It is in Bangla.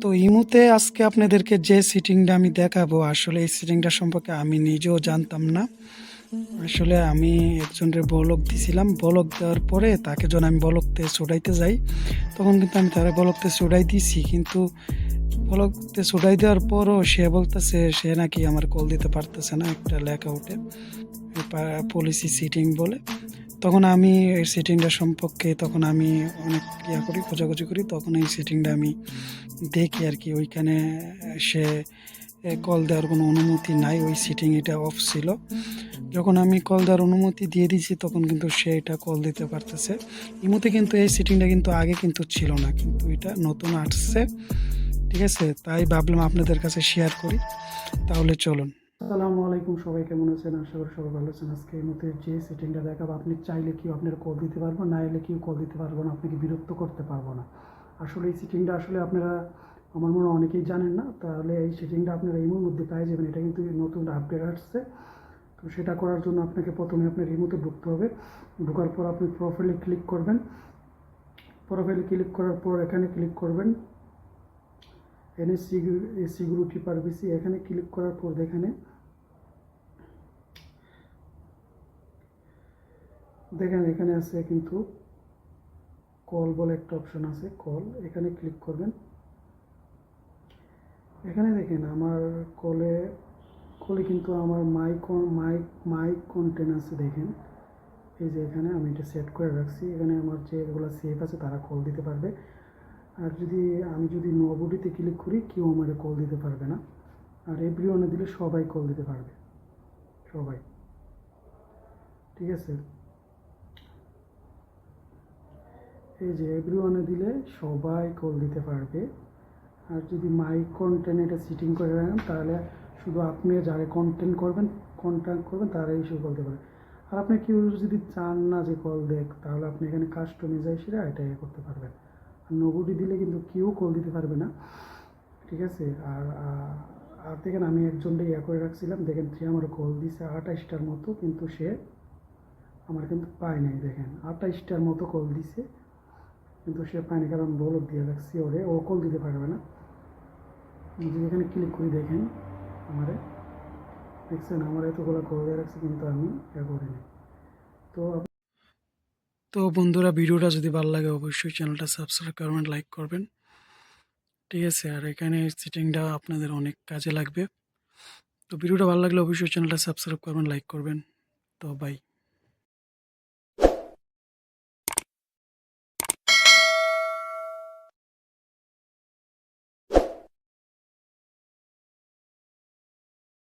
তো ইমুতে আজকে আপনাদেরকে যে সেটিংটা আমি দেখাবো, আসলে এই সেটিংটা সম্পর্কে আমি নিজেও জানতাম না। আসলে আমি একজনের বলক দিছিলাম, বলক দেওয়ার পরে তাকে যখন আমি বলকতে ছুটাইতে যাই, তখন কিন্তু আমি তারা বলকতে ছুটাই দিছি, কিন্তু বলকতে ছুটাই দেওয়ার পরও সে বলতেছে সে নাকি আমার কল দিতে পারতেছে না, একটা লেখা ওঠে পলিসি সিটিং বলে। তখন আমি এই সেটিংটা সম্পর্কে তখন আমি অনেক করি, খোঁজাখুঁজি করি, তখন এই সেটিংটা আমি দেখি আর কি। ওইখানে সে কল দেওয়ার কোনো অনুমতি নাই, ওই সিটিং এটা অফ ছিল। যখন আমি কল দেওয়ার অনুমতি দিয়ে দিয়েছি তখন কিন্তু সে এটা কল দিতে পারতেছে। ইমুতে কিন্তু এই সিটিংটা কিন্তু আগে কিন্তু ছিল না, কিন্তু এটা নতুন আসছে, ঠিক আছে? তাই ভাবলাম আপনাদের কাছে শেয়ার করি। তাহলে চলুন। আসসালামু আলাইকুম, সবাই কেমন আছেন? আশা করি সবাই ভালো আছেন। আজকে এই মধ্যে যে সেটিংটা দেখাবো, আপনি চাইলে কেউ আপনার কল দিতে পারবো, না এলে কেউ কল দিতে পারবো না, আপনাকে বিরক্ত করতে পারবো না। আসলে এই সেটিংটা আসলে আপনারা আমার মনে হয় অনেকেই জানেন না, তাহলে এই সেটিংটা আপনারা ইমোর মধ্যে পেয়ে যাবেন। এটা কিন্তু নতুন আপডেট আসছে। তো সেটা করার জন্য আপনাকে প্রথমে আপনার ইমোতে ঢুকতে হবে। ঢোকার পর আপনি প্রোফাইলে ক্লিক করবেন। প্রোফাইলে ক্লিক করার পর এখানে ক্লিক করবেন এনে সিকিউরিটি পারমিসি, এখানে ক্লিক করার পর দেখেন এখানে আছে কিন্তু কল বলে একটা অপশন আছে, কল, এখানে ক্লিক করবেন। এখানে দেখেন আমার কলে কলে কিন্তু আমার মাইক কন্টেন্ট আছে, দেখেন এই যে এখানে আমি এটা সেট করে রাখছি। এখানে আমার যেগুলো সেভ আছে তারা কল দিতে পারবে। আর আমি যদি নোবডিতে ক্লিক করি, কেউ আমার কল দিতে পারবে না। আর এভরিওয়ানে দিলে সবাই কল দিতে পারবে, সবাই, ঠিক আছে? এই যে এভরিওয়ানে দিলে সবাই কল দিতে পারবে। আর যদি মাই কন্টেন্ট এটা সিটিং করে রাখেন, তাহলে শুধু আপনি যারা কন্ট্যাক্ট করবেন তারাই ইস্যু করতে পারে। আর আপনি কেউ যদি চান না যে কল দেখ, তাহলে আপনি এখানে কাস্টমাইজেশনে এটা করতে পারবেন। আর নোবডি দিলে কিন্তু কেউ কল দিতে পারবে না, ঠিক আছে? আর দেখেন আমি একজনকে করে রাখছিলাম, দেখেন সে আমার কল দিছে 28টার মতো, কিন্তু সে আমার কিন্তু পায় নাই। দেখেন 28টার মতো কল দিছে, কিন্তু সে পায়নি, কারণ বলক দিয়ে রাখছি ওরে, ও কল দিতে পারবে না। যদি এখানে ক্লিক করি, দেখেন আমারে, দেখছেন আমার এতগুলো কল দিয়ে রাখছি, কিন্তু আমি করিনি। তো তো বন্ধুরা, ভিডিওটা যদি ভালো লাগে অবশ্যই চ্যানেলটা সাবস্ক্রাইব করবেন, লাইক করবেন, ঠিক আছে? আর এখানে সেটিংটা আপনাদের অনেক কাজে লাগবে। তো ভিডিওটা ভালো লাগলে অবশ্যই চ্যানেলটা সাবস্ক্রাইব করবেন, লাইক করবেন। তো বাই।